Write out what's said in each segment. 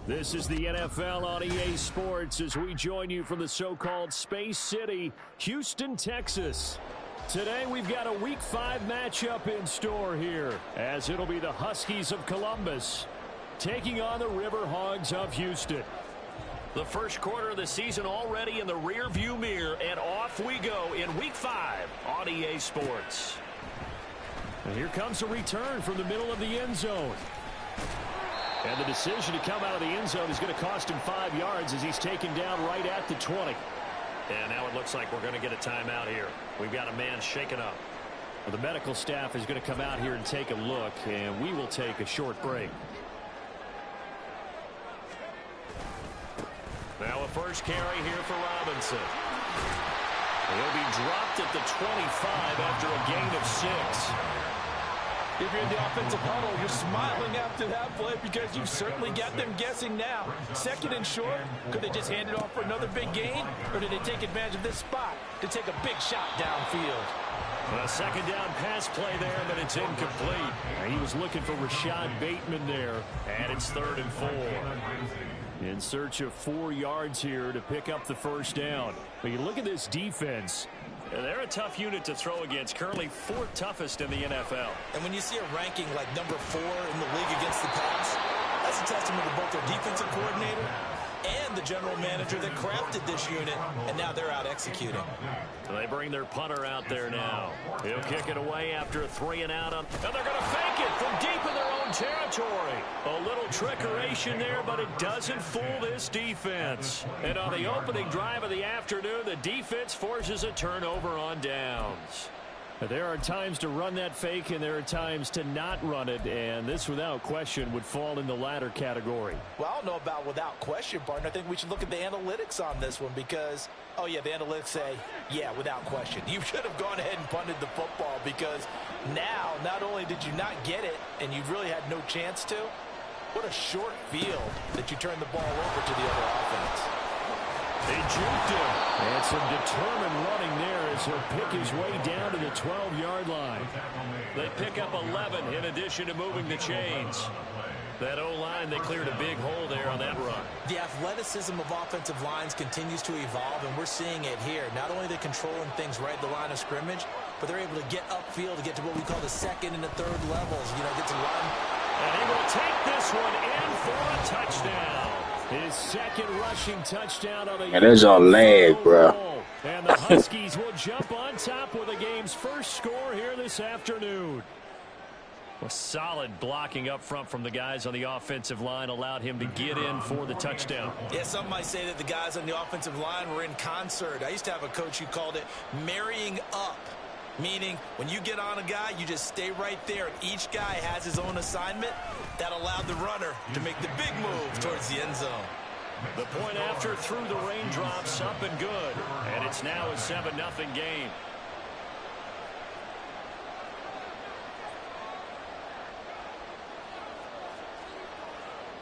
This is the NFL on EA Sports as we join you from the so-called Space City, Houston, Texas. Today we've got a Week 5 matchup in store here, as it'll be the Huskies of Columbus taking on the Riverhogs of Houston. The first quarter of the season already in the rear-view mirror, and off we go in Week 5 on EA Sports. And here comes a return from the middle of the end zone. And the decision to come out of the end zone is going to cost him 5 yards as he's taken down right at the 20. And now it looks like we're going to get a timeout here. We've got a man shaken up. Well, the medical staff is going to come out here and take a look, and we will take a short break. Now a first carry here for Robinson. He'll be dropped at the 25 after a gain of 6. If you're in the offensive huddle, you're smiling after that play because you've certainly got them guessing now. Second and short, could they just hand it off for another big gain? Or did they take advantage of this spot to take a big shot downfield? A second down pass play there, but it's incomplete. He was looking for Rashad Bateman there, and it's 3rd and 4. In search of 4 yards here to pick up the first down. But you look at this defense. They're a tough unit to throw against, currently 4th toughest in the NFL. And when you see a ranking like number 4 in the league against the pass, that's a testament to both their defensive coordinator and the general manager that crafted this unit, and now they're out executing. They bring their punter out there now. He'll kick it away after a 3 and out. And they're going to fake it from deep in their own territory. A little trickeration there, but it doesn't fool this defense. And on the opening drive of the afternoon, the defense forces a turnover on downs. There are times to run that fake, and there are times to not run it, and this, without question, would fall in the latter category. Well, I don't know about without question, partner. I think we should look at the analytics on this one because, oh, yeah, the analytics say, yeah, without question. You should have gone ahead and punted the football because now, not only did you not get it, and you really had no chance to, what a short field that you turned the ball over to the other offense. They juked him. And some determined running there as he'll pick his way down to the 12-yard line. They pick up 11 in addition to moving the chains. That O-line, they cleared a big hole there on that run. The athleticism of offensive lines continues to evolve, and we're seeing it here. Not only are they controlling things right at the line of scrimmage, but they're able to get upfield to get to what we call the second and the third levels. You know, get to run. And he will take this one in for a touchdown. His second rushing touchdown on the year. And there's a lag, bro. And the Huskies will jump on top with the game's first score here this afternoon. A solid blocking up front from the guys on the offensive line allowed him to get in for the touchdown. Yeah, some might say that the guys on the offensive line were in concert. I used to have a coach who called it marrying up. Meaning, when you get on a guy, you just stay right there. And each guy has his own assignment. That allowed the runner to make the big move towards the end zone. The point after through the raindrops, up and good. And it's now a 7-0 game.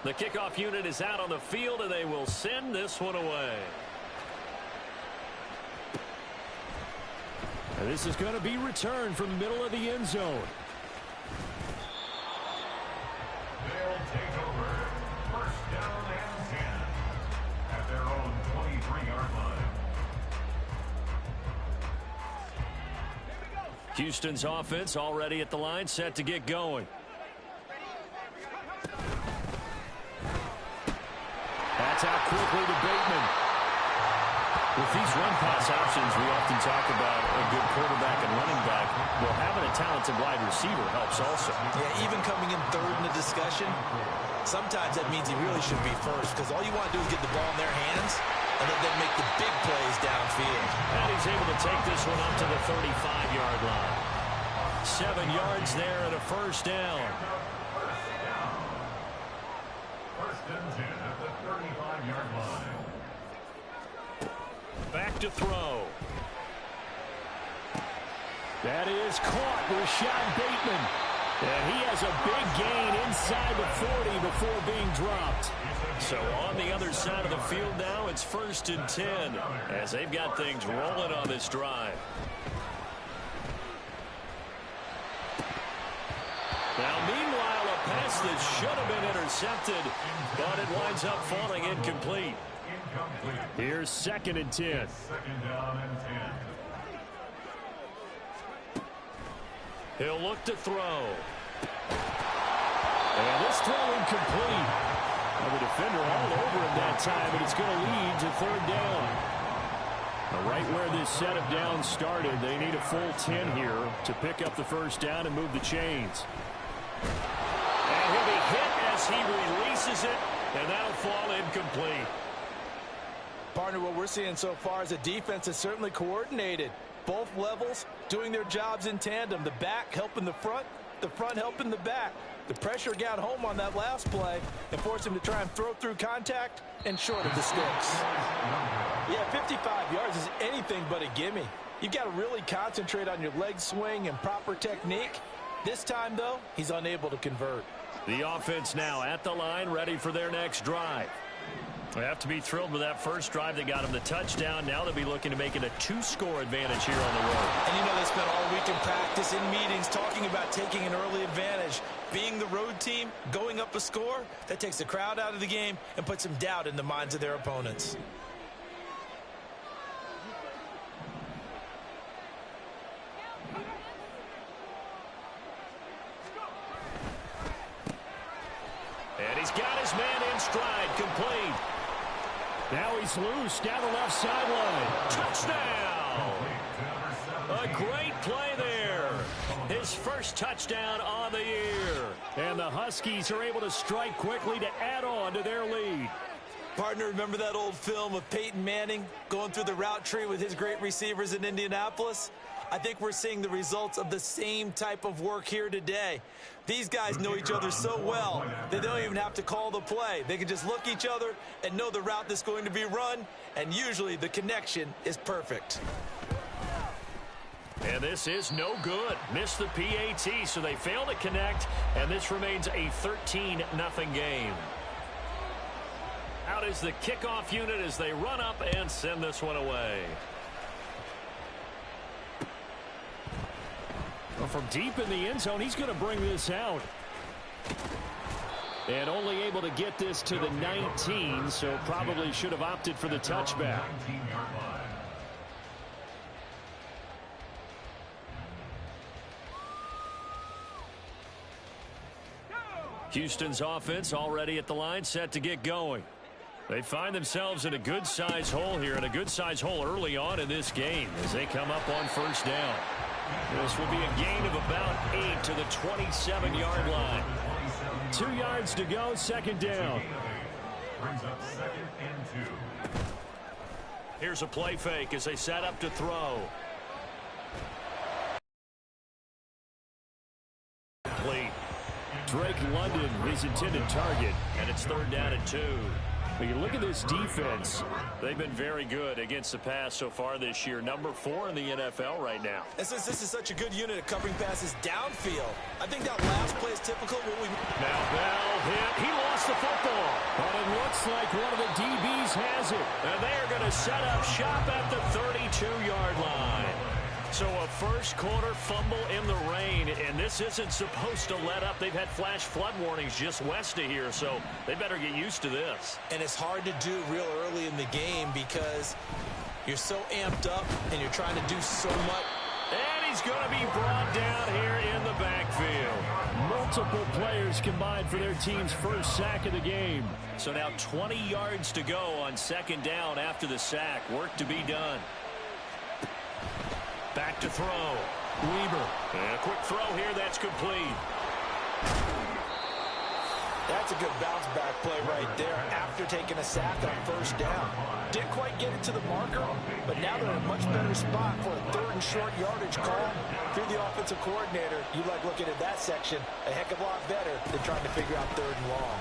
The kickoff unit is out on the field, and they will send this one away. And this is going to be returned from the middle of the end zone. They'll take over. First down and 10 at their own 23-yard line. Houston's offense already at the line, set to get going. That's out quickly to Bateman. With these run-pass options, we often talk about a good quarterback and running back. Well, having a talented wide receiver helps also. Yeah, even coming in third in the discussion, sometimes that means he really should be first because all you want to do is get the ball in their hands and let them make the big plays downfield. And he's able to take this one up to the 35-yard line. 7 yards there and a first down. First and 10 at the 35-yard line. Back to throw. That is caught. Rashad Bateman. And he has a big gain inside the 40 before being dropped. So on the other side of the field now, it's 1st and 10 as they've got things rolling on this drive. Now, meanwhile, a pass pass that should have been intercepted, but it winds up falling incomplete. Here's 2nd and 10. Second down and 10. He'll look to throw. And this throw incomplete. Well, the defender all over him that time, but it's going to lead to 3rd down. Right where this set of downs started, they need a full 10 here to pick up the 1st down and move the chains. And he'll be hit as he releases it, and that'll fall incomplete. Partner, what we're seeing so far is a defense that's certainly coordinated. Both levels doing their jobs in tandem. The back helping the front helping the back. The pressure got home on that last play and forced him to try and throw through contact and short of the sticks. Yeah, 55 yards is anything but a gimme. You've got to really concentrate on your leg swing and proper technique. This time, though, he's unable to convert. The offense now at the line, ready for their next drive. They have to be thrilled with that first drive that got them the touchdown. Now they'll be looking to make it a 2-score advantage here on the road. And you know, they spent all week in practice, in meetings, talking about taking an early advantage. Being the road team, going up a score, that takes the crowd out of the game and puts some doubt in the minds of their opponents. And he's got his man in stride, complete. Now he's loose down the left sideline. Touchdown! A great play there. His first touchdown on the year. And the Huskies are able to strike quickly to add on to their lead. Partner, remember that old film of Peyton Manning going through the route tree with his great receivers in Indianapolis? I think we're seeing the results of the same type of work here today. These guys know each other so well, they don't even have to call the play. They can just look each other and know the route that's going to be run, and usually the connection is perfect. And this is no good. Missed the PAT, so they fail to connect, and this remains a 13-0 game. Out is the kickoff unit as they run up and send this one away. Well, from deep in the end zone, he's going to bring this out. And only able to get this to the 19, so probably should have opted for the touchback. Houston's offense already at the line, set to get going. They find themselves in a good-sized hole here, and a good-sized hole early on in this game as they come up on 1st down. This will be a gain of about 8 to the 27-yard line. 2 yards to go, 2nd down. Brings up 2nd and 2. Here's a play fake as they set up to throw. Complete. Drake London, his intended target, and it's 3rd down and 2. When you look at this defense, they've been very good against the pass so far this year. Number 4 in the NFL right now. And since this is such a good unit of covering passes downfield, I think that last play is typical of what we... Now Bell hit. He lost the football. But it looks like one of the DBs has it. And they are going to set up shop at the 32-yard line. So a first-quarter fumble in the rain, and this isn't supposed to let up. They've had flash flood warnings just west of here, so they better get used to this. And it's hard to do real early in the game because you're so amped up and you're trying to do so much. And he's going to be brought down here in the backfield. Multiple players combined for their team's first sack of the game. So now 20 yards to go on 2nd down after the sack. Work to be done. Back to throw. Weber. And a quick throw here. That's complete. That's a good bounce back play right there after taking a sack on 1st down. Didn't quite get it to the marker, but now they're in a much better spot for a 3rd and short yardage call. If you're the offensive coordinator, you like looking at that section a heck of a lot better than trying to figure out 3rd and long.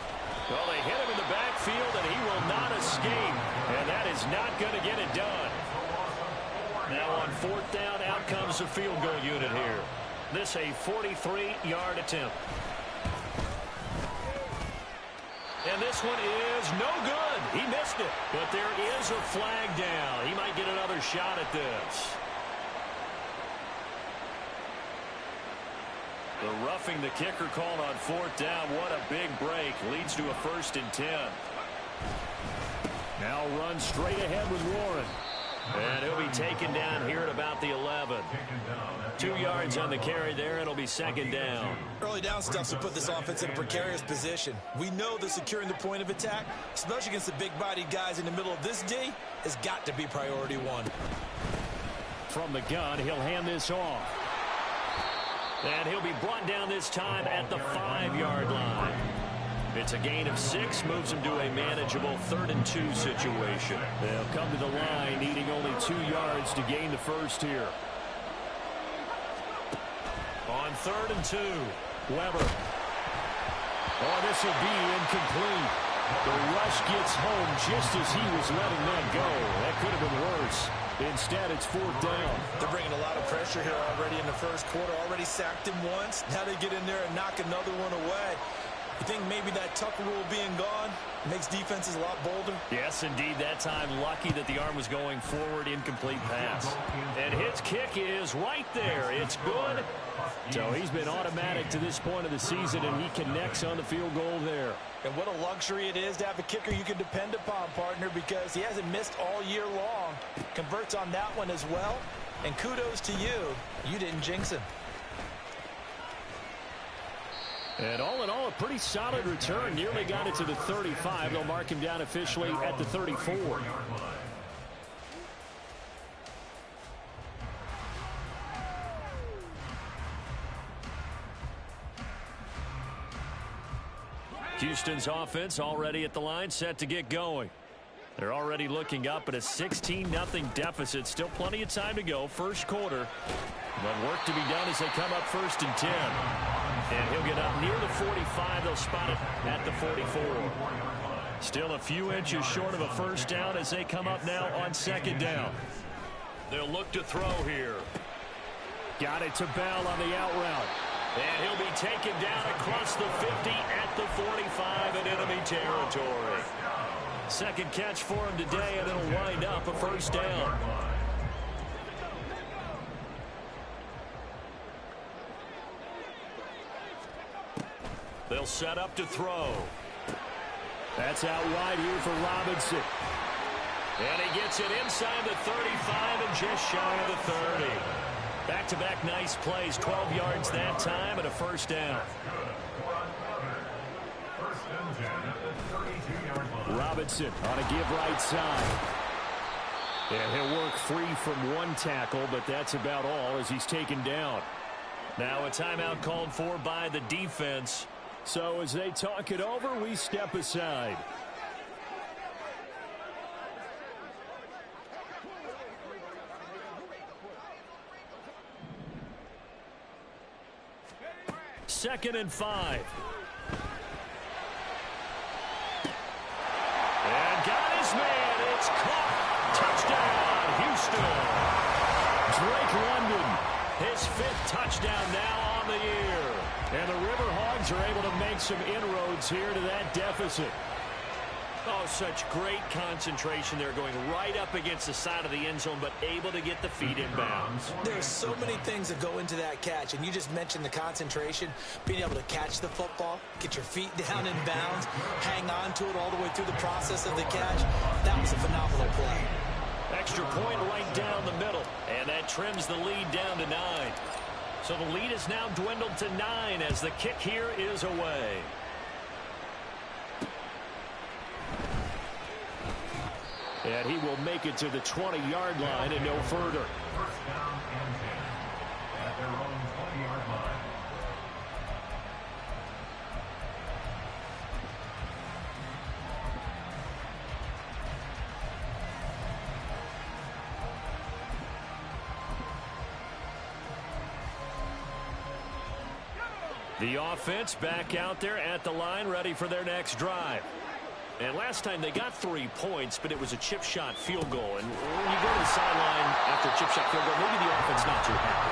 Well, they hit him in the backfield, and he will not escape. And that is not going to get it done. Now on 4th down, out comes the field goal unit here. This a 43-yard attempt. And this one is no good. He missed it. But there is a flag down. He might get another shot at this. The roughing the kicker called on 4th down. What a big break. Leads to a 1st and 10. Now run straight ahead with Warren. And he'll be taken down here at about the 11. 2 yards on the carry there, and it'll be 2nd down. Early down stuff to put this offense in a precarious position. We know that securing the point of attack, especially against the big-bodied guys in the middle of this D, has got to be priority 1. From the gun, he'll hand this off. And he'll be brought down this time at the 5-yard line. It's a gain of 6, moves him to a manageable 3rd and 2 situation. They'll come to the line, needing only 2 yards to gain the first here. On 3rd and 2, Weber. Oh, this will be incomplete. The rush gets home just as he was letting that go. That could have been worse. Instead, it's 4th down. They're bringing a lot of pressure here already in the first quarter. Already sacked him once. Now they get in there and knock another one away. You think maybe that Tucker rule being gone makes defenses a lot bolder? Yes, indeed. That time, lucky that the arm was going forward, incomplete pass. And his kick is right there. It's good. So he's been automatic to this point of the season, and he connects on the field goal there. And what a luxury it is to have a kicker you can depend upon, partner, because he hasn't missed all year long. Converts on that one as well. And kudos to you. You didn't jinx him. And all in all, a pretty solid return. Nearly got it to the 35. They'll mark him down officially at the 34. Houston's offense already at the line, set to get going. They're already looking up at a 16-0 deficit. Still plenty of time to go. First quarter. But work to be done as they come up 1st and 10. And he'll get up near the 45. They'll spot it at the 44. Still a few inches short of a 1st down as they come up now on 2nd down. They'll look to throw here. Got it to Bell on the out route. And he'll be taken down across the 50 at the 45 in enemy territory. Second catch for him today, and it'll wind up a 1st down. They'll set up to throw. That's out wide here for Robinson. And he gets it inside the 35 and just shy of the 30. Back-to-back nice plays, 12 yards that time and a 1st down. Robinson on a give right side. And he'll work free from 1 tackle, but that's about all as he's taken down. Now a timeout called for by the defense. So as they talk it over, we step aside. Second and 5. And got his man. It's caught. Touchdown, Houston. Drake London, his 5th touchdown now on the year. And the Riverhogs are able to make some inroads here to that deficit. Oh, such great concentration. They're going right up against the side of the end zone, but able to get the feet in bounds. There's so many things that go into that catch, and you just mentioned the concentration, being able to catch the football, get your feet down in bounds, hang on to it all the way through the process of the catch. That was a phenomenal play. Extra point right down the middle, and that trims the lead down to 9. So the lead is now dwindled to 9 as the kick here is away. And he will make it to the 20-yard line and no further. 1st down and 10 at their own 20-yard line. The offense back out there at the line, ready for their next drive. And last time they got 3 points, but it was a chip shot field goal. And when you go to the sideline after a chip shot field goal, maybe the offense not too happy.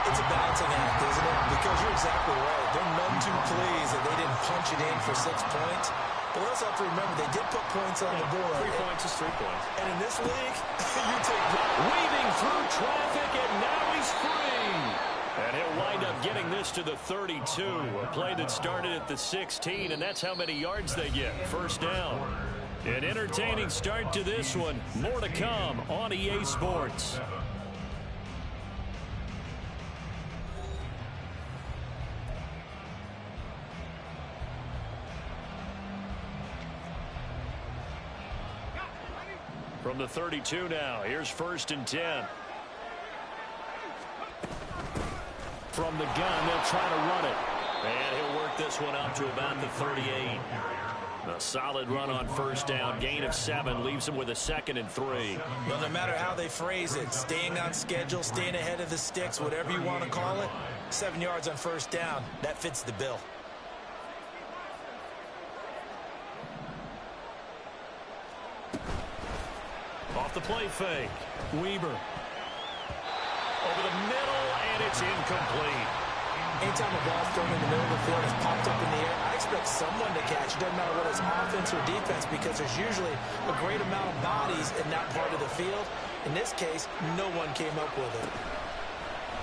It's a balancing act, isn't it? Because you're exactly right. They're none too pleased that they didn't punch it in for 6 points. But we also have to remember they did put points on the board. 3 points is 3 points. And in this league, you take that. Weaving through traffic, and now he's free. And he'll wind up getting this to the 32. A play that started at the 16, and that's how many yards they get. First down. An entertaining start to this one. More to come on EA Sports. From the 32 now, here's 1st and 10. From the gun, they'll try to run it. And he'll work this one up to about the 38. A solid run on 1st down. Gain of 7 leaves him with a 2nd and 3. Well, no matter how they phrase it, staying on schedule, staying ahead of the sticks, whatever you want to call it, 7 yards on 1st down, that fits the bill. Off the play fake. Weber. Over the middle, and it's incomplete. Anytime a ball thrown in the middle of the field is popped up in the air, I expect someone to catch. It doesn't matter whether it's offense or defense, because there's usually a great amount of bodies in that part of the field. In this case, no one came up with it.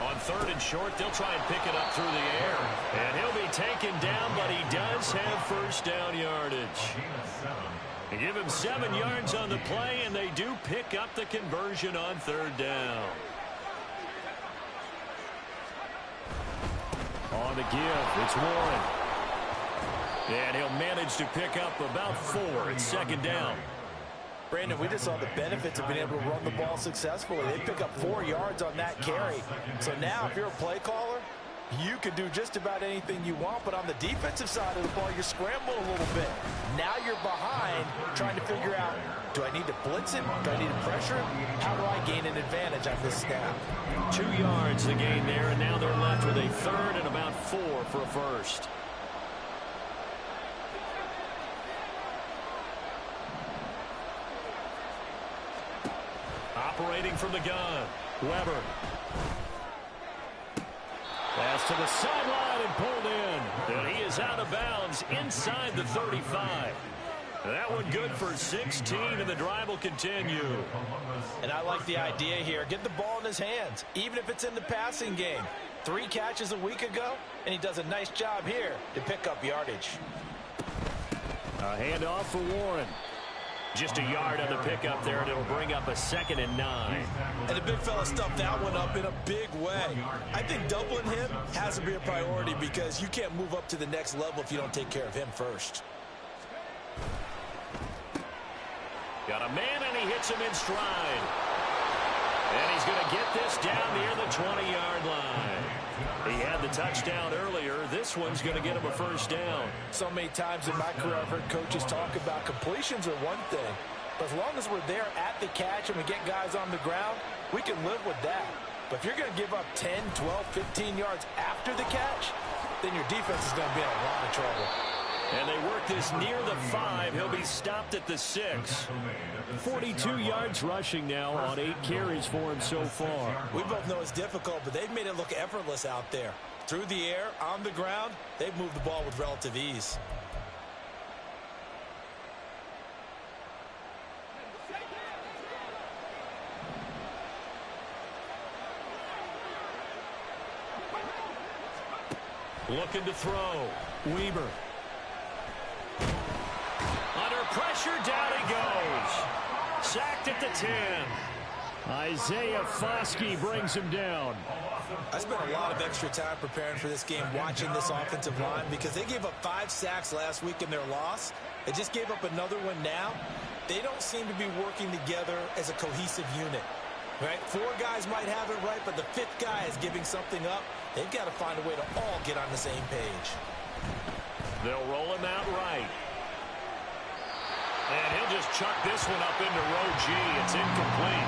On 3rd and short, they'll try and pick it up through the air. And he'll be taken down, but he does have 1st down yardage. They give him 7 yards on the play, and they do pick up the conversion on 3rd down. On the give, it's Warren. And he'll manage to pick up about 4 at 2nd down. Brandon, we just saw the benefits of being able to run the ball successfully. They pick up 4 yards on that carry. So now, if you're a play caller, you can do just about anything you want, but on the defensive side of the ball, you're scrambling a little bit. Now you're behind, trying to figure out, do I need to blitz him? Do I need to pressure him? How do I gain an advantage on this snap? 2 yards the gain there, and now they're left with a 3rd and about 4 for a 1st. Operating from the gun, Weber. Pass to the sideline and pulled in. And he is out of bounds inside the 35. That one good for 16, and the drive will continue. And I like the idea here. Get the ball in his hands, even if it's in the passing game. 3 catches a week ago, and he does a nice job here to pick up yardage. A handoff for Warren. Just a yard on the pickup there, and it'll bring up a 2nd and 9. And the big fella stuffed that one up in a big way. I think doubling him has to be a priority, because you can't move up to the next level if you don't take care of him first. Got a man, and he hits him in stride. And he's going to get this down near the 20-yard line. He had the touchdown earlier. This one's going to get him a 1st down. So many times in my career, I've heard coaches talk about completions are one thing. But as long as we're there at the catch and we get guys on the ground, we can live with that. But if you're going to give up 10, 12, 15 yards after the catch, then your defense is going to be in a lot of trouble. And they work this near the 5. He'll be stopped at the 6. 42 yards rushing now on 8 carries for him so far. We both know it's difficult, but they've made it look effortless out there. Through the air, on the ground, they've moved the ball with relative ease. Looking to throw. Weber. Under pressure, down he goes. Sacked at the 10. Isaiah Foskey brings him down. I spent a lot of extra time preparing for this game, watching this offensive line, because they gave up 5 sacks last week in their loss. They just gave up another one now. They don't seem to be working together as a cohesive unit. Right? 4 guys might have it right, but the 5th guy is giving something up. They've got to find a way to all get on the same page. They'll roll him out right. And he'll just chuck this one up into row G. It's incomplete.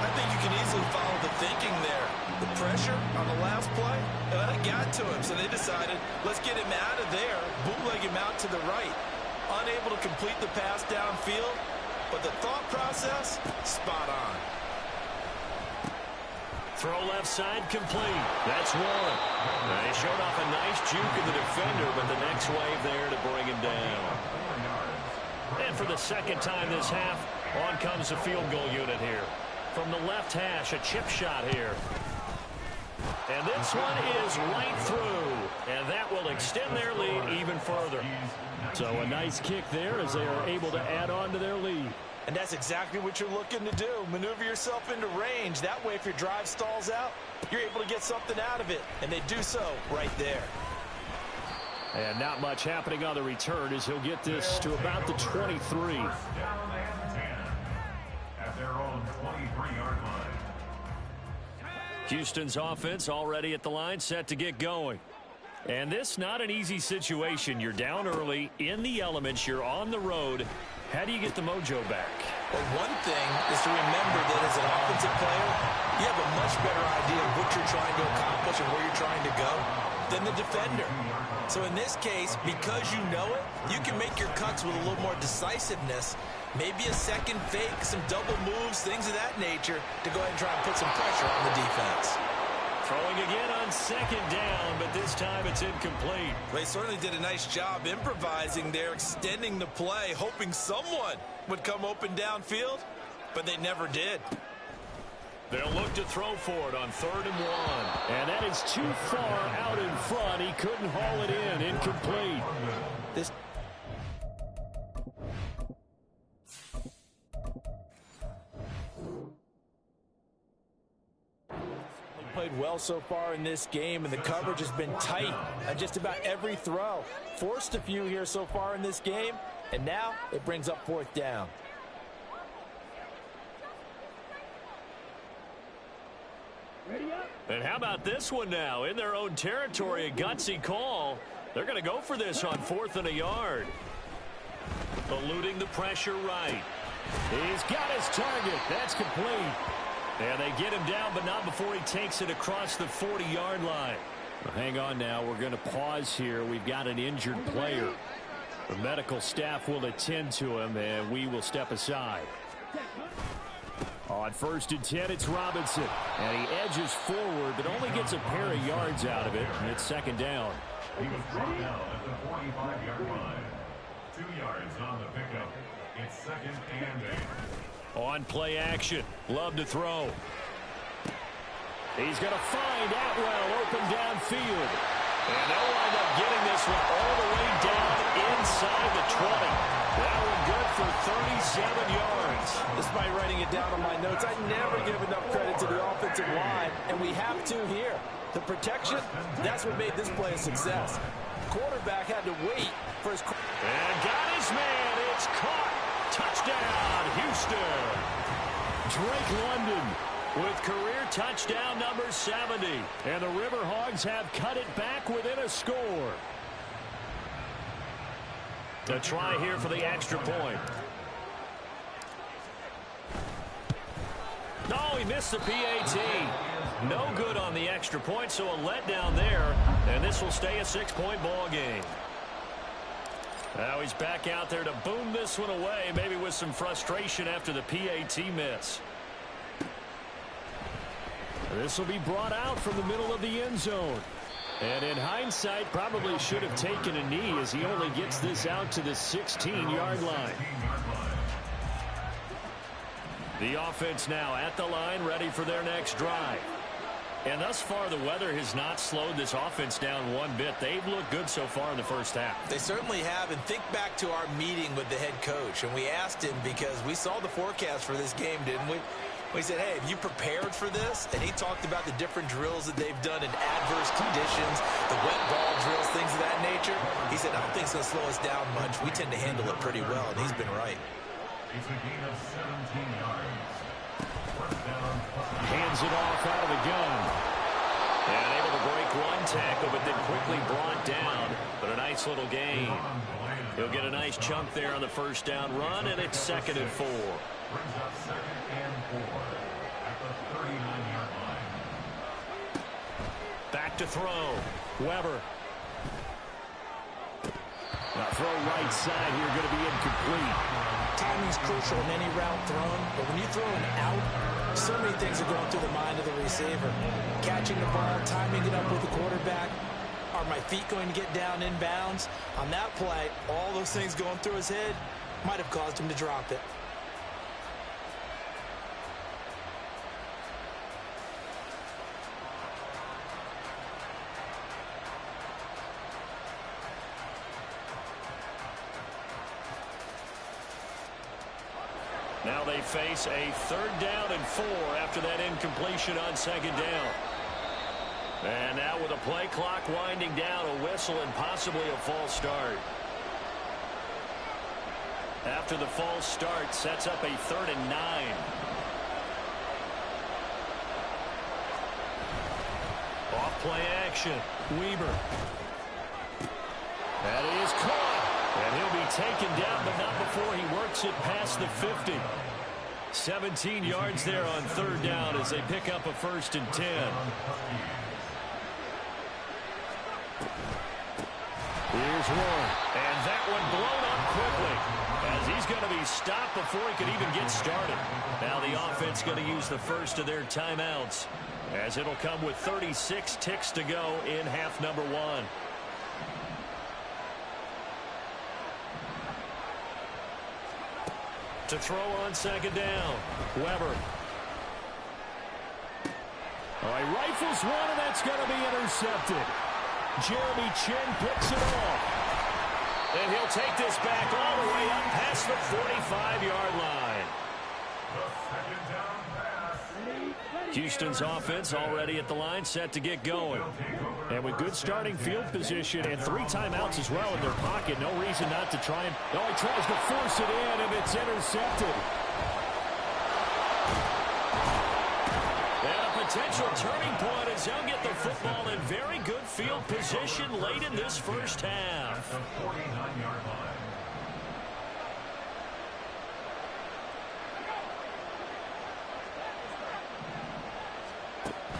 I think you can easily follow the thinking there. The pressure on the last play, it got to him, so they decided, let's get him out of there, bootleg him out to the right. Unable to complete the pass downfield, but the thought process, spot on. Throw left side complete. That's Warren. He showed off a nice juke of the defender, but the next wave there to bring him down. And for the 2nd time this half, on comes the field goal unit here. From the left hash, a chip shot here. And this one is right through. And that will extend their lead even further. So a nice kick there as they are able to add on to their lead. And that's exactly what you're looking to do. Maneuver yourself into range. That way, if your drive stalls out, you're able to get something out of it. And they do so right there. And not much happening on the return as he'll get this to about the 23. First down and 10 at their own 23-yard line. Houston's offense already at the line, set to get going. And this not an easy situation. You're down early, in the elements, you're on the road. How do you get the mojo back? Well, one thing is to remember that as an offensive player, you have a much better idea of what you're trying to accomplish and where you're trying to go than the defender. So in this case, because you know it, you can make your cuts with a little more decisiveness. Maybe a second fake, some double moves, things of that nature to go ahead and try and put some pressure on the defense. Throwing again on second down, but this time it's incomplete. They certainly did a nice job improvising there, extending the play, hoping someone would come open downfield, but they never did. They'll look to throw for it on 3rd and 1. And that is too far out in front. He couldn't haul it in. Incomplete. This played well so far in this game, and the coverage has been tight on just about every throw. Forced a few here so far in this game, and now it brings up 4th down. And how about this one now? In their own territory, a gutsy call. They're going to go for this on 4th and a yard. Eluding the pressure right. He's got his target. That's complete. And they get him down, but not before he takes it across the 40-yard line. Well, hang on now. We're going to pause here. We've got an injured player. The medical staff will attend to him, and we will step aside. On 1st and 10, it's Robinson. And he edges forward, but only gets a pair of yards out of it. And it's 2nd down. He was brought down at the 45-yard line. 2 yards on the pickup. It's 2nd and 8. On play action. Love to throw. He's going to find Atwell open downfield. And they'll wind up getting this one all the way down inside the 20. That one good for 37 yards. Despite writing it down on my notes, I never give enough credit to the offensive line, and we have to here. The protection, that's what made this play a success. Quarterback had to wait for his... And got his man. It's caught. Touchdown, Houston. Drake London with career touchdown number 70. And the Riverhogs have cut it back within a score. A try here for the extra point. No, he missed the PAT. No good on the extra point, so a letdown there. And this will stay a 6-point ball game. Now he's back out there to boom this one away, maybe with some frustration after the PAT miss. This will be brought out from the middle of the end zone. And in hindsight, probably should have taken a knee as he only gets this out to the 16-yard line. The offense now at the line, ready for their next drive. And thus far, the weather has not slowed this offense down one bit. They've looked good so far in the first half. They certainly have, and think back to our meeting with the head coach, and we asked him because we saw the forecast for this game, didn't we? We said, hey, have you prepared for this? And he talked about the different drills that they've done in adverse conditions, the wet ball drills, things of that nature. He said, I don't think it's going to slow us down much. We tend to handle it pretty well, and he's been right. It's a gain of 17 yards. First down. Hands it off out of the gun. And able to break one tackle, but then quickly brought down. But a nice little gain. He'll get a nice chunk there on the first down run, and it's 2nd and 4. Brings up 2nd and 4 at the 39-yard line. Back to throw. Weber. Now throw right side here, going to be incomplete. Timing's crucial in any route thrown, but when you throw an out, so many things are going through the mind of the receiver. Catching the ball, timing it up with the quarterback. Are my feet going to get down in bounds? On that play, all those things going through his head might have caused him to drop it. Now they face a 3rd down and 4 after that incompletion on 2nd down. And now with a play clock winding down, a whistle and possibly a false start. After the false start, sets up a 3rd and 9. Off play action. Weber. That is caught. And he'll be taken down, but not before he works it past the 50. 17 yards there on 3rd down as they pick up a 1st and 10. Here's one. And that one blown up quickly as he's going to be stopped before he could even get started. Now the offense going to use the first of their timeouts as it'll come with 36 ticks to go in half number 1. To throw on 2nd down. Weber. Oh, he rifles one, and that's going to be intercepted. Jeremy Chinn picks it off. And he'll take this back all the way up past the 45-yard line. Houston's offense already at the line, set to get going. And with good starting field position and 3 timeouts as well in their pocket, no reason not to try and... Oh, he tries to force it in, and it's intercepted. And a potential turning point as they'll get the football in very good field position late in this first half. The 49-yard line.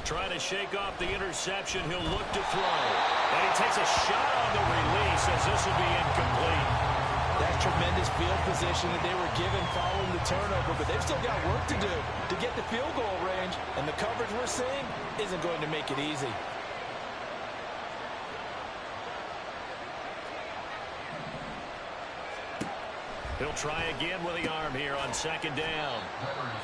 Trying to shake off the interception. He'll look to throw. And he takes a shot on the release as this will be incomplete. That's tremendous field position that they were given following the turnover, but they've still got work to do to get the field goal range, and the coverage we're seeing isn't going to make it easy. He'll try again with the arm here on 2nd down.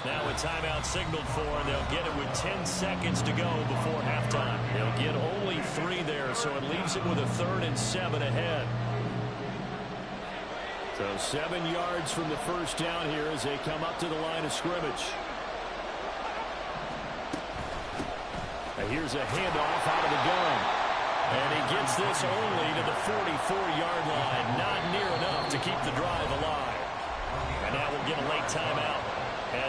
Now a timeout signaled for, and they'll get it with 10 seconds to go before halftime. They'll get only 3 there, so it leaves it with a 3rd and 7 ahead. So 7 yards from the first down here as they come up to the line of scrimmage. Now here's a handoff out of the gun. And he gets this only to the 44-yard line. Not near enough to keep the drive alive. And now we'll get a late timeout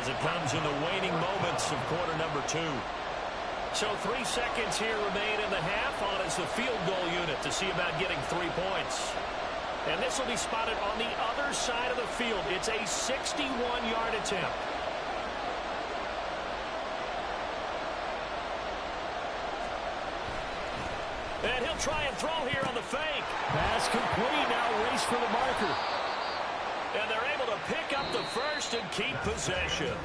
as it comes in the waning moments of quarter number 2. So 3 seconds here remain in the half on as the field goal unit to see about getting 3 points. And this will be spotted on the other side of the field. It's a 61-yard attempt. And he'll try and throw here on the fake. Pass complete. Now race for the marker. And they're able to pick up the first and keep possession.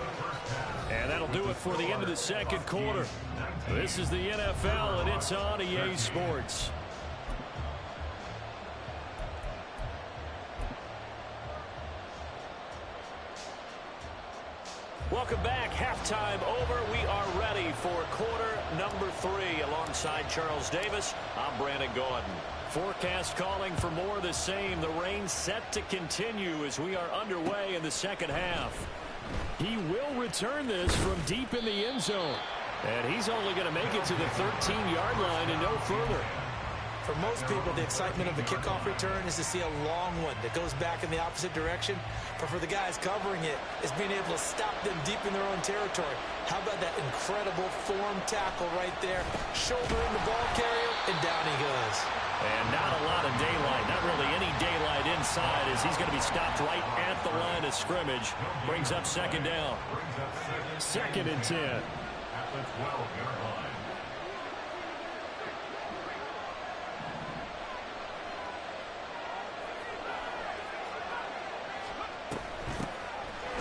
And that'll do it for the end of the second quarter. This is the NFL, and it's on EA Sports. Welcome back. Halftime over. We are ready for quarter number 3 alongside Charles Davis. I'm Brandon Gaudin. Forecast calling for more of the same. The rain set to continue as we are underway in the second half. He will return this from deep in the end zone. And he's only going to make it to the 13-yard line and no further. For most people, the excitement of the kickoff return is to see a long one that goes back in the opposite direction. But for the guys covering it, it's being able to stop them deep in their own territory. How about that incredible form tackle right there? Shoulder in the ball carrier, and down he goes. And not a lot of daylight, not really any daylight inside as he's going to be stopped right at the line of scrimmage. Brings up 2nd down. 2nd and 10. At the 12-yard line.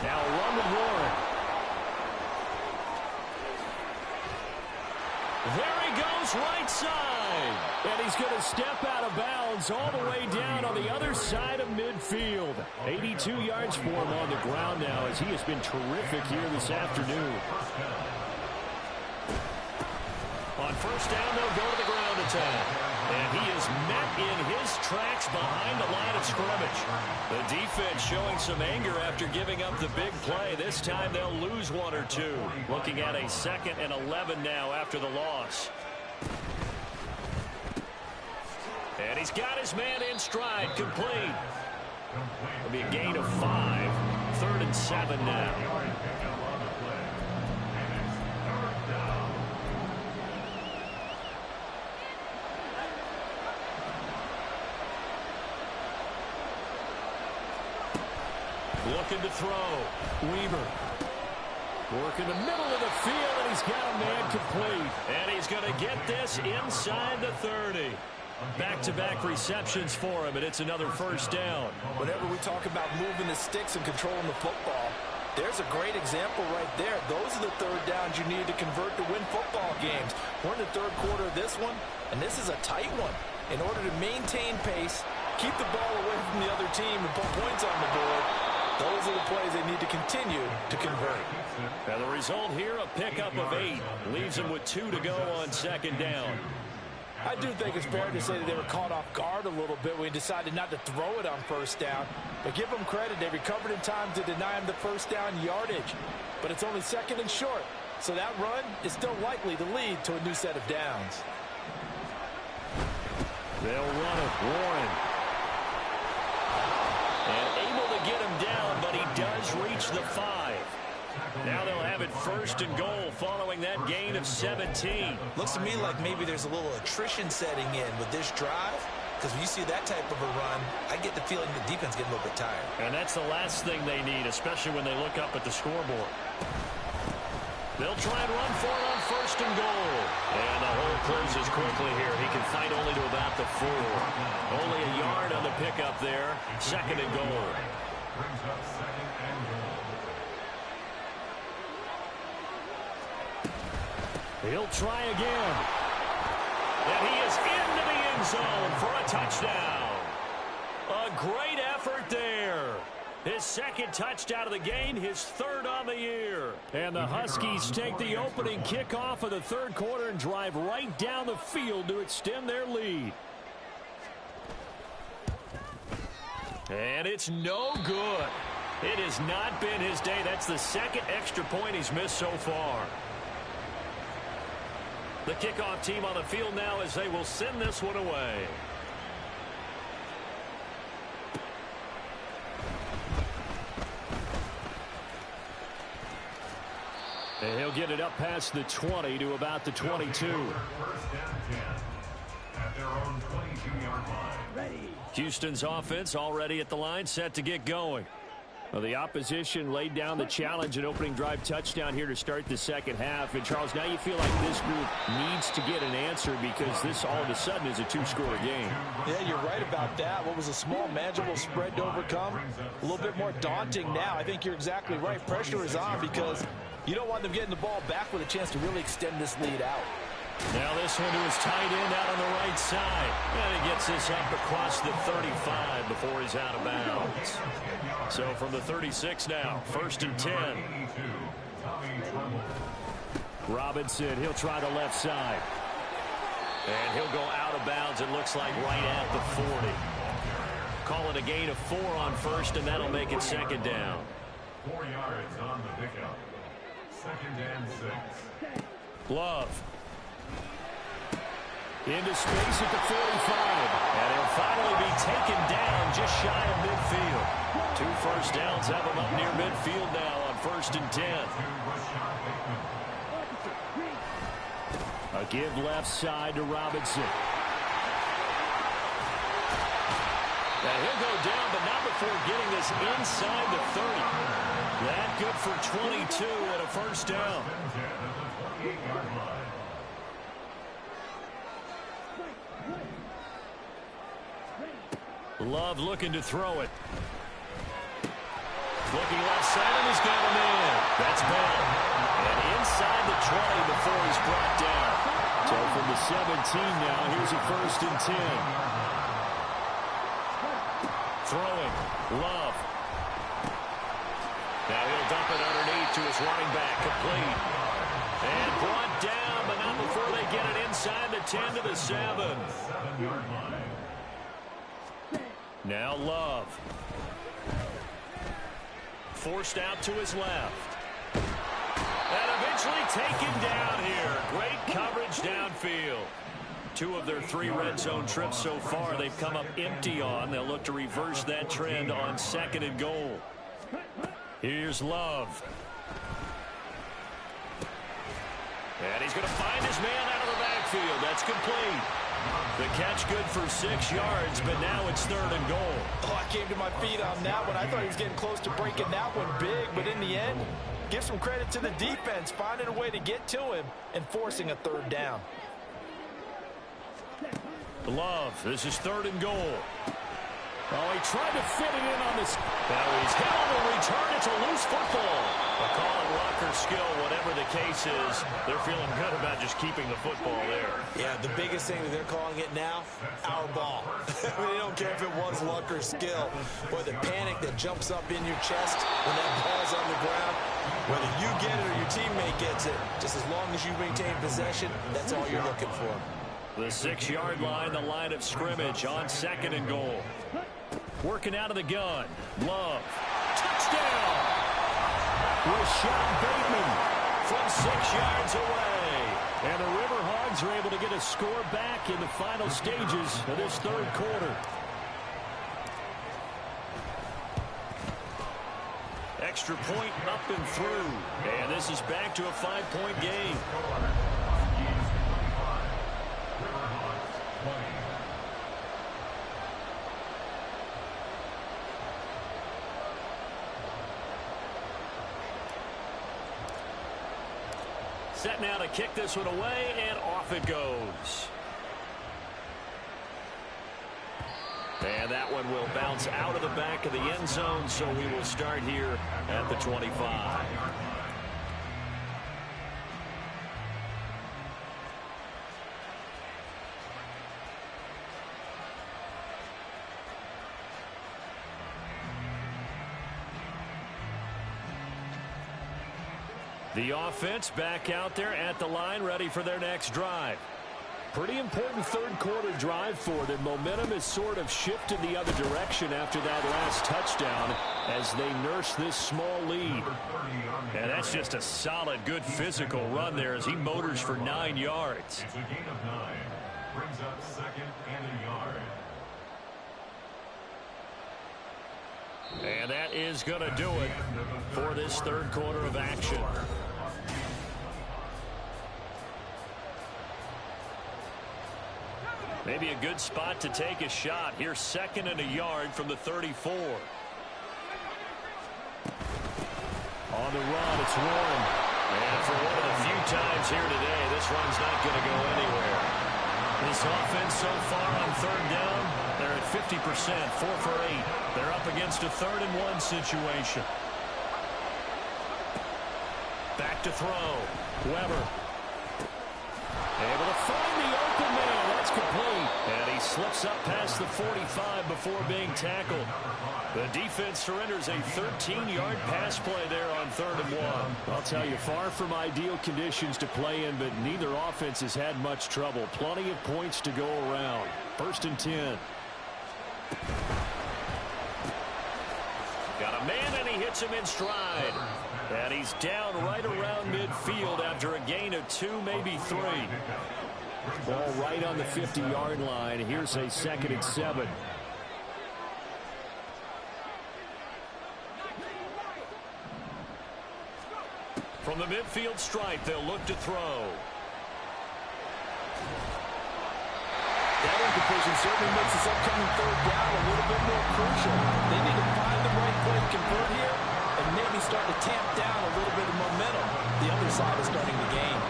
Now a run with Warren. There he goes right side. And he's going to step out of bounds all the way down on the other side of midfield. 82 yards for him on the ground now as he has been terrific here this afternoon. On 1st down, they'll go to the ground attack. And he is met in his tracks behind the line of scrimmage. The defense showing some anger after giving up the big play. This time they'll lose one or two. Looking at a 2nd and 11 now after the loss. And he's got his man in stride, complete. It'll be a gain of 5. 3rd and 7 now. Looking to throw. Weaver. Working the middle of the field, and he's got a man complete. And he's going to get this inside the 30. Back-to-back receptions for him, and it's another 1st down. Whenever we talk about moving the sticks and controlling the football, there's a great example right there. Those are the 3rd downs you need to convert to win football games. We're in the 3rd quarter of this one, and this is a tight one. In order to maintain pace, keep the ball away from the other team, and put points on the board, those are the plays they need to continue to convert. Now the result here, a pickup of 8. Leaves them with 2 to go on 2nd down. I do think it's fair to say that they were caught off guard a little bit when he decided not to throw it on 1st down. But give them credit. They recovered in time to deny him the 1st down yardage. But it's only 2nd and short. So that run is still likely to lead to a new set of downs. They'll run it. Warren. And able to get him down, but he does reach the 5. Now they'll have it 1st and goal following that gain of 17. Looks to me like maybe there's a little attrition setting in with this drive. Because when you see that type of a run, I get the feeling the defense getting a little bit tired. And that's the last thing they need, especially when they look up at the scoreboard. They'll try and run for it on 1st and goal. And the hole closes quickly here. He can fight only to about the 4. Only a yard on the pickup there. 2nd and goal. Brings up 2nd and goal. He'll try again. And he is into the end zone for a touchdown. A great effort there. His 2nd touchdown of the game, his 3rd on the year. And the Huskies take the opening kickoff of the 3rd quarter and drive right down the field to extend their lead. And it's no good. It has not been his day. That's the 2nd extra point he's missed so far. The kickoff team on the field now as they will send this one away. And he'll get it up past the 20 to about the 22. 1st down 10 at their own 22-yard line. Ready. Houston's offense already at the line, set to get going. Well, the opposition laid down the challenge, an opening drive touchdown here to start the 2nd half. And, Charles, now you feel like this group needs to get an answer because this all of a sudden is a 2-score game. Yeah, you're right about that. What was a small, manageable spread to overcome, a little bit more daunting now. I think you're exactly right. Pressure is on because you don't want them getting the ball back with a chance to really extend this lead out. Now this one to his tight end out on the right side. And he gets this up across the 35 before he's out of bounds. So from the 36 now, 1st and 10. Robinson, he'll try the left side. And he'll go out of bounds, it looks like right at the 40. Call it a gain of 4 on 1st, and that'll make it 2nd down. 4 yards on the pickup. 2nd and 6. Love. Into space at the 45. And he'll finally be taken down just shy of midfield. 2 first downs have him up near midfield now on 1st and 10. A give left side to Robinson. And he'll go down, but not before getting this inside the 30. That good for 22 and a 1st down. Love looking to throw it. Looking left side, and he's got him in. That's Bell. And inside the 20 before he's brought down. So from the 17 now, here's a 1st and 10. Throwing. Love. Now he'll dump it underneath to his running back. Complete. And brought down, but not before they get it inside the 10 to the 7. Now Love. Forced out to his left. And eventually taken down here. Great coverage downfield. 2 of their 3 red zone trips so far they've come up empty on. They'll look to reverse that trend on 2nd and goal. Here's Love. And he's going to find his man out of the backfield. That's complete. The catch good for 6 yards, but now it's 3rd and goal. Oh, I came to my feet on that one. I thought he was getting close to breaking that one big, but in the end, give some credit to the defense, finding a way to get to him and forcing a 3rd down. Love, this is 3rd and goal. Oh, he tried to fit it in on this. Now he's hit on the return. It's a loose football. A call it Rucker's skill, whatever the case is. They're feeling good about just keeping the football there. Yeah, the biggest thing that they're calling it now, our ball. I mean, they don't care if it was luck or skill. Boy, the panic that jumps up in your chest when that ball's on the ground, whether you get it or your teammate gets it, just as long as you maintain possession, that's all you're looking for. The 6-yard line, the line of scrimmage on 2nd and goal. Working out of the gun. Love. Touchdown! Rashad Bateman from 6 yards away. And the Riverhogs are able to get a score back in the final stages of this 3rd quarter. Extra point up and through. And this is back to a 5-point game. Set now to kick this one away, and off it goes. And that one will bounce out of the back of the end zone, so we will start here at the 25. The offense back out there at the line, ready for their next drive. Pretty important 3rd quarter drive for them. Momentum has sort of shifted the other direction after that last touchdown as they nurse this small lead. And that's just a solid, good physical run there as he motors for 9 yards. It's a gain of 9. Brings up 2nd and a yard. And that is going to do it for this 3rd quarter of action. Maybe a good spot to take a shot. Here's 2nd and a yard from the 34. On the run, it's Warren. And for one of the few times here today, this run's not going to go anywhere. This offense so far on 3rd down, they're at 50%, 4 for 8. They're up against a 3rd and 1 situation. Back to throw. Weber. Able to find the open man. That's complete. And he slips up past the 45 before being tackled. The defense surrenders a 13-yard pass play there on 3rd and 1. I'll tell you, far from ideal conditions to play in, but neither offense has had much trouble. Plenty of points to go around. 1st and 10. Got a man, and he hits him in stride. And he's down right around midfield after a gain of 2, maybe 3. Ball right on the 50-yard line. Here's a 2nd and 7. From the midfield stripe, they'll look to throw. That incompletion certainly makes this upcoming 3rd down a little bit more crucial. They need to find the right play to convert here and maybe start to tamp down a little bit of momentum. The other side is starting to gain.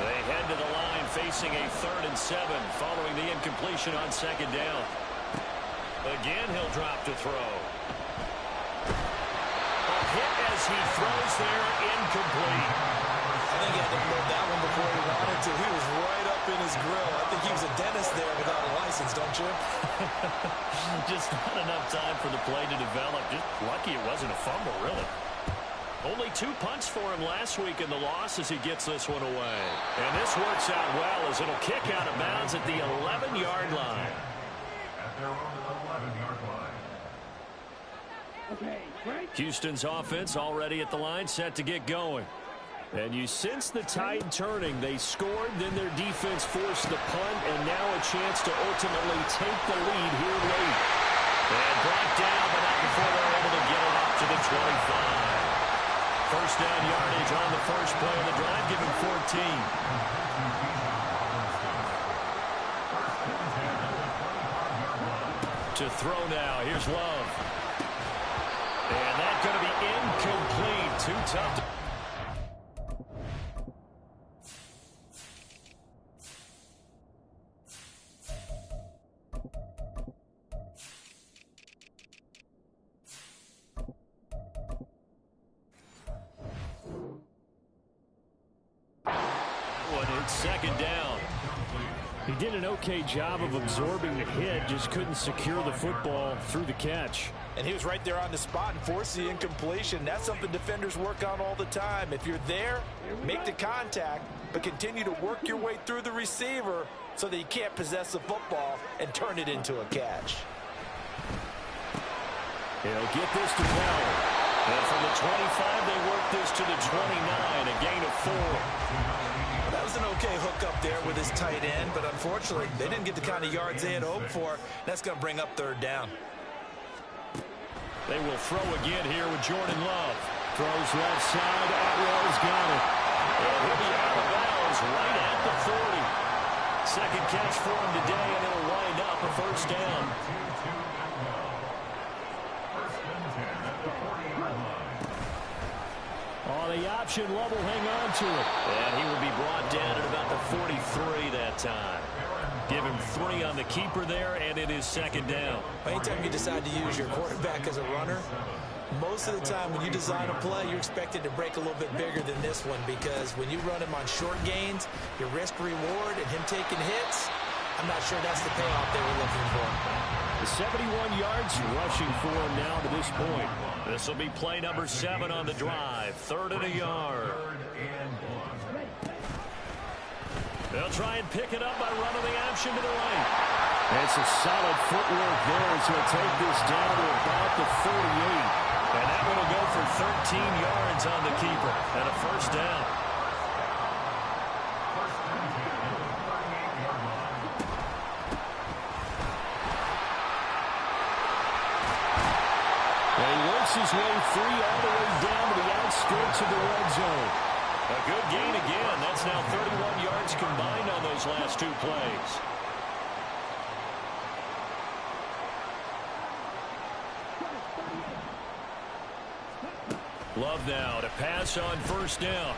They head to the line facing a 3rd and 7 following the incompletion on 2nd down. Again, he'll drop to throw. A hit as he throws there, incomplete. I think he had to load that one before he wanted to. He was right up in his grill. I think he was a dentist there without a license, don't you? Just not enough time for the play to develop. Just lucky it wasn't a fumble, really. Only 2 punts for him last week in the loss as he gets this one away. And this works out well as it'll kick out of bounds at the 11-yard line. At their own 11-yard line. Houston's offense already at the line, set to get going. And you sense the tide turning. They scored, then their defense forced the punt, and now a chance to ultimately take the lead here late. And brought down, but not before they're able to get it up to the 25. First down yardage on the first play of the drive, giving 14. To throw now, here's Love. And that's going to be incomplete. Too tough to... Second down. He did an okay job of absorbing the hit, just couldn't secure the football through the catch. And he was right there on the spot and forced the incompletion. That's something defenders work on all the time. If you're there, make the contact, but continue to work your way through the receiver so that you can't possess the football and turn it into a catch. He'll get this to Bell. And from the 25, they work this to the 29, a gain of 4. That was an okay hookup there with his tight end, but unfortunately, they didn't get the kind of yards they had hoped for. That's going to bring up third down. They will throw again here with Jordan Love. Throws left side. Atwell's got it. And he'll be out of bounds right at the 40. Second catch for him today, and it'll wind up a first down. Oh, the option, Love will hang on to it. And he will be brought down at about the 43 that time. Give him 3 on the keeper there, and it is second down. Anytime you decide to use your quarterback as a runner, most of the time when you design a play, you're expected to break a little bit bigger than this one, because when you run him on short gains, your risk-reward and him taking hits, I'm not sure that's the payoff they were looking for. The 71 yards rushing for him now to this point. This will be play number 7 on the drive. 3rd and a yard. They'll try and pick it up by running the option to the right. And some solid footwork there as he'll take this down to about the 48. And that one will go for 13 yards on the keeper and a first down. His way free all the way down to the outskirts of the red zone. A good gain again. That's now 31 yards combined on those last 2 plays. Love now to pass on first down.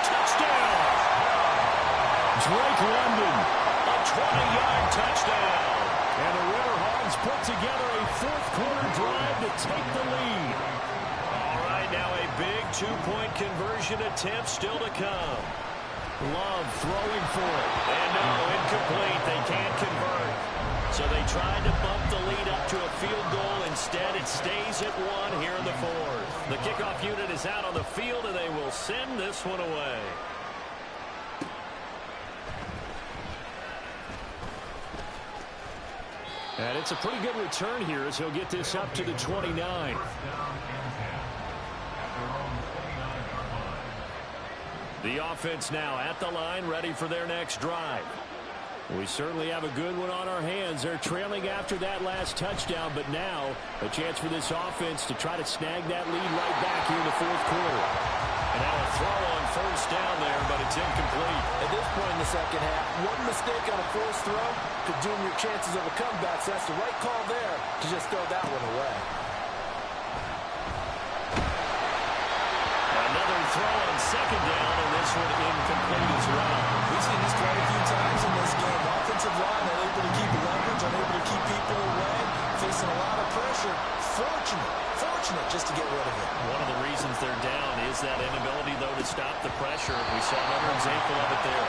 Touchdown! Drake London. A 20-yard touchdown. And the Riverhawks put together a fourth-quarter drive to take the lead. All right, now a big 2-point conversion attempt still to come. Love throwing for it. And no, incomplete. They can't convert. So they tried to bump the lead up to a field goal. Instead, it stays at 1 here in the 4th. The kickoff unit is out on the field, and they will send this one away. And it's a pretty good return here as he'll get this up to the 29. The offense now at the line, ready for their next drive. We certainly have a good one on our hands. They're trailing after that last touchdown, but now a chance for this offense to try to snag that lead right back here in the 4th quarter. And now a throw on first down there, but it's incomplete. At this point in the second half, one mistake on a forced throw could doom your chances of a comeback, so that's the right call there to just throw that one away. Another throw on second down, and this one incomplete as well. We've seen this quite a few times in this game. Offensive line unable to keep leverage, unable to keep people away, facing a lot of pressure. Fortunate just to get rid of it. One of the reasons they're down is that inability, though, to stop the pressure. We saw another example of it there.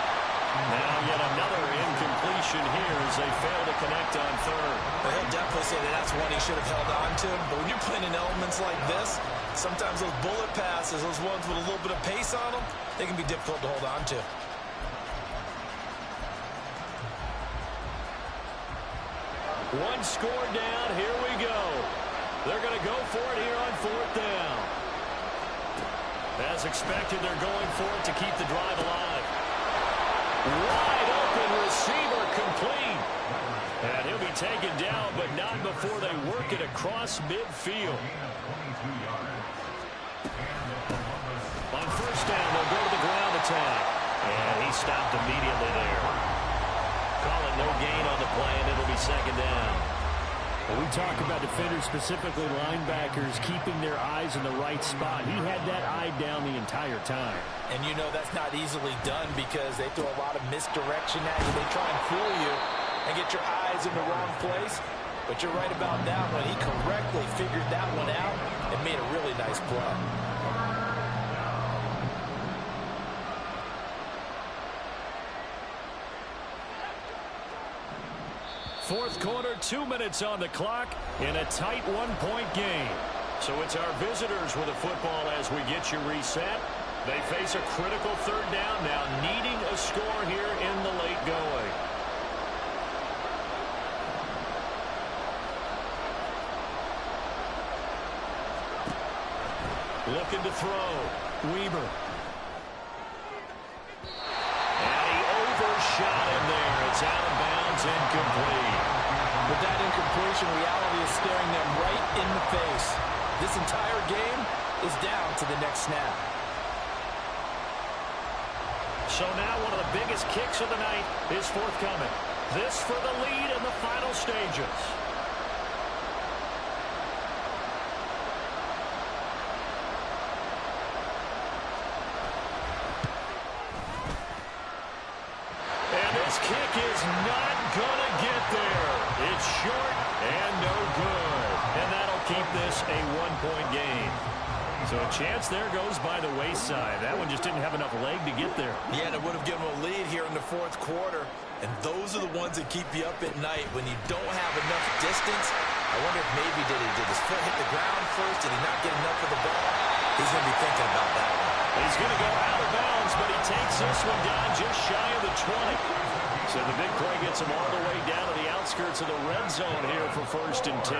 Now yet another incompletion here as they fail to connect on third. Well, he'll definitely say that that's one he should have held on to. But when you're playing in elements like this, sometimes those bullet passes, those ones with a little bit of pace on them, they can be difficult to hold on to. One score down. Here we go. They're going to go for it here on fourth down. As expected, they're going for it to keep the drive alive. Wide open receiver complete. And he'll be taken down, but not before they work it across midfield. On first down, they'll go to the ground attack. And he stopped immediately there. Calling no gain on the play, and it'll be second down. Well, we talk about defenders, specifically linebackers, keeping their eyes in the right spot. He had that eye down the entire time. And you know that's not easily done because they throw a lot of misdirection at you. They try and fool you and get your eyes in the wrong place. But you're right about that one. He correctly figured that one out and made a really nice play. Fourth quarter, 2 minutes on the clock in a tight one-point game. So it's our visitors with the football as we get you reset. They face a critical third down now, needing a score here in the late going. Looking to throw. Weaver. And he overshot him there. It's out of bounds, incomplete. With that incompletion, reality is staring them right in the face. This entire game is down to the next snap. So now one of the biggest kicks of the night is forthcoming. This for the lead in the final stages. And this kick is not going to get there. It's short and no good. And that'll keep this a one-point game. So a chance there goes by the wayside. That one just didn't have enough leg to get there. Yeah, and it would have given them a lead here in the fourth quarter. And those are the ones that keep you up at night when you don't have enough distance. I wonder if maybe did his foot hit the ground first? Did he not get enough of the ball? He's going to be thinking about that one. He's going to go out of bounds, but he takes this one down just shy of the 20. So the big play gets him all the way down to the outskirts of the red zone here for 1st and 10.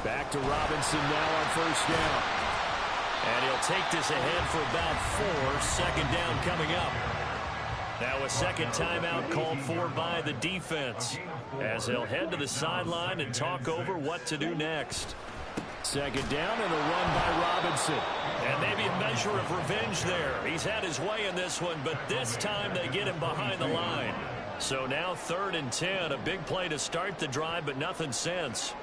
Back to Robinson now on first down. And he'll take this ahead for about 4. Second down coming up. Now a second timeout called for by the defense as they'll head to the sideline and talk over what to do next. Second down and a run by Robinson. And maybe a measure of revenge there. He's had his way in this one, but this time they get him behind the line. So now 3rd and 10, a big play to start the drive, but nothing since.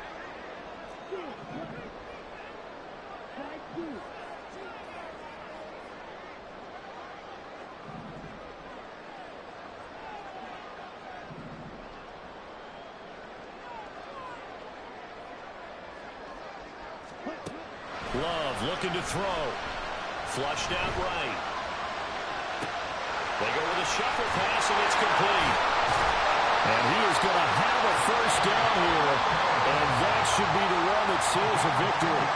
Love looking to throw. Flushed out right. They go with a shuffle pass, and it's complete. And he is going to have a first down here, and that should be the one that seals a victory.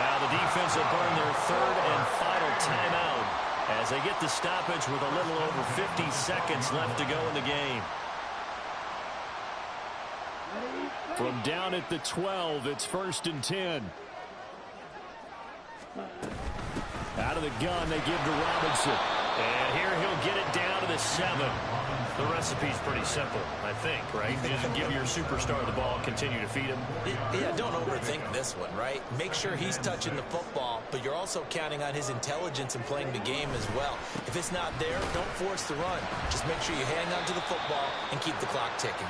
Now the defense will burn their 3rd and final timeout as they get the stoppage with a little over 50 seconds left to go in the game. From down at the 12, it's 1st and 10. Out of the gun, they give to Robinson. And here he'll get it down to the 7. The recipe's pretty simple, I think, right? You just give your superstar the ball, continue to feed him. Yeah, don't overthink this one, right? Make sure he's touching the football, but you're also counting on his intelligence in playing the game as well. If it's not there, don't force the run. Just make sure you hang on to the football and keep the clock ticking.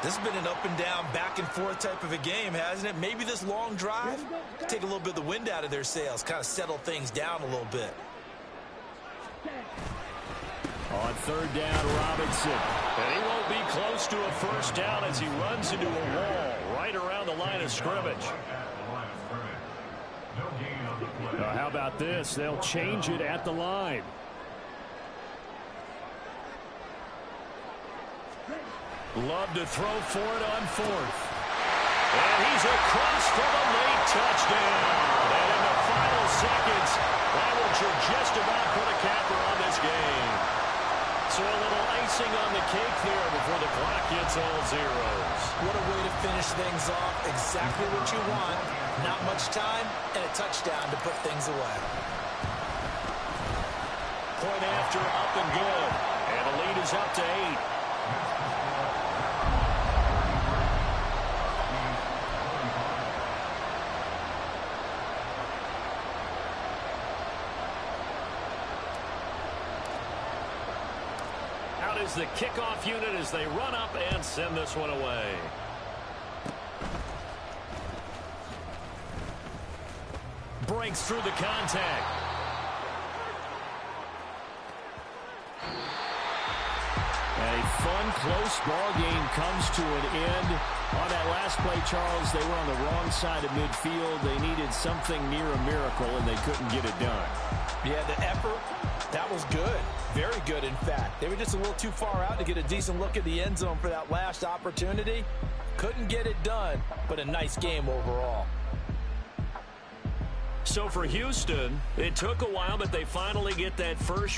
This has been an up and down, back and forth type of a game, hasn't it? Maybe this long drive could take a little bit of the wind out of their sails, kind of settle things down a little bit. On 3rd down, Robinson. And he won't be close to a first down as he runs into a wall right around the line of scrimmage. How about this? They'll change it at the line. Love to throw for it on fourth. And he's across for the late touchdown. And in the final seconds, that will just about put a capper on this game. So a little icing on the cake there before the clock hits all zeros. What a way to finish things off. Exactly what you want. Not much time and a touchdown to put things away. Point after, up and good. And the lead is up to 8. Out is the kickoff unit as they run up and send this one away. Breaks through the contact. And a fun, close ball game comes to an end. On that last play, Charles, they were on the wrong side of midfield. They needed something near a miracle, and they couldn't get it done. Yeah, the effort, that was good. Very good, in fact. They were just a little too far out to get a decent look at the end zone for that last opportunity. Couldn't get it done, but a nice game overall. So for Houston, it took a while, but they finally get that first